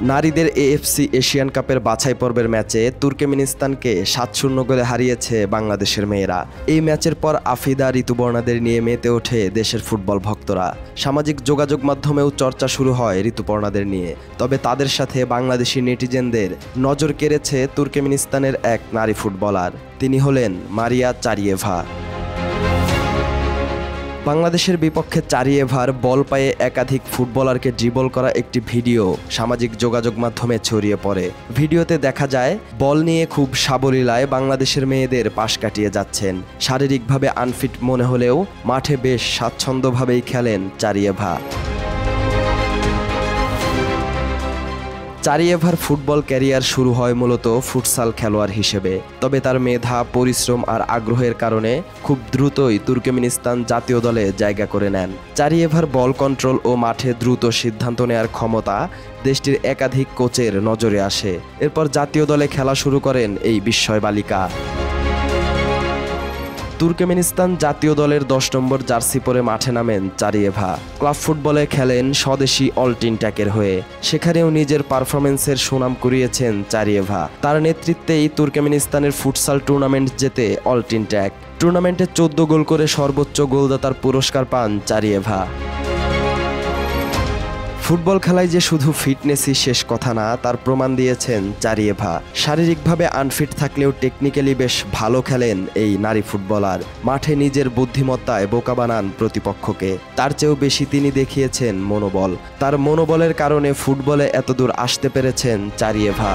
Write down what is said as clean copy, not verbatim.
নারীদের AFC Asian কাপের বাছাই পর্বের ম্যাচে তুর্কমেনিস্তানকে ৭-০ গোলে হারিয়েছে বাংলাদেশের মেয়েরা। এই ম্যাচের পর আফিদা ঋতুপর্ণাদের নিয়ে মেতে ওঠে দেশের ফুটবল ভক্তরা। সামাজিক যোগাযোগ মাধ্যমেও চর্চা শুরু হয় ঋতুপর্ণাদের নিয়ে। তবে তাদের সাথে বাংলাদেশি নেটিজেনদের নজর কেড়েছে তুর্কমেনিস্তানের এক নারী ফুটবলার। তিনি হলেন মারিয়া চারিয়েভা। বাংলাদেশের বিপক্ষে চারিয়েভার বল পায়ে একাধিক ফুটবলারকে ড্রিবল করা একটি ভিডিও সামাজিক যোগাযোগ মাধ্যমে ছড়িয়ে পড়ে। ভিডিওতে দেখা যায় বল নিয়ে খুব সাবলীলায় বাংলাদেশের মেয়েদের পাশ কাটিয়ে যাচ্ছেন। শারীরিকভাবে আনফিট মনে হলেও মাঠে বেশ স্বাচ্ছন্দ্যভাবেই খেলেন চারিয়েভা। চারিয়েভার ফুটবল ক্যারিয়ার শুরু হয় মূলত ফুটসাল খেলোয়াড় হিসেবে। তবে তার মেধা, পরিশ্রম আর আগ্রহের কারণে খুব দ্রুতই তুর্কমেনিস্তান জাতীয় দলে জায়গা করে নেন। চারিয়েভার বল কন্ট্রোল ও মাঠে দ্রুত সিদ্ধান্ত নেওয়ার ক্ষমতা দেশটির একাধিক কোচের নজরে আসে। এরপর জাতীয় দলে খেলা শুরু করেন এই বিস্ময় বালিকা। তুর্কমেনিস্তান জাতীয় দলের ১০ নম্বর জার্সি পরে মাঠে নামেন চারিয়েভা। ক্লাব ফুটবলে খেলেন স্বদেশি অলটিনট্যাকের হয়ে। সেখানেও নিজের পারফরমেন্সের সুনাম কুড়িয়েছেন চারিয়েভা। তার নেতৃত্বেই তুর্কমেনিস্তানের ফুটসাল টুর্নামেন্ট জেতে অলটিনট্যাক। টুর্নামেন্টে ১৪ গোল করে সর্বোচ্চ গোলদাতার পুরস্কার পান চারিয়েভা। ফুটবল খেলায় যে শুধু ফিটনেসই শেষ কথা না, তার প্রমাণ দিয়েছেন চারিয়েভা। শারীরিকভাবে আনফিট থাকলেও টেকনিক্যালি বেশ ভালো খেলেন এই নারী ফুটবলার। মাঠে নিজের বুদ্ধিমত্তায় বোকা বানান প্রতিপক্ষকে। তার চেয়েও বেশি তিনি দেখিয়েছেন মনোবল। তার মনোবলের কারণে ফুটবলে এতদূর আসতে পেরেছেন চারিয়েভা।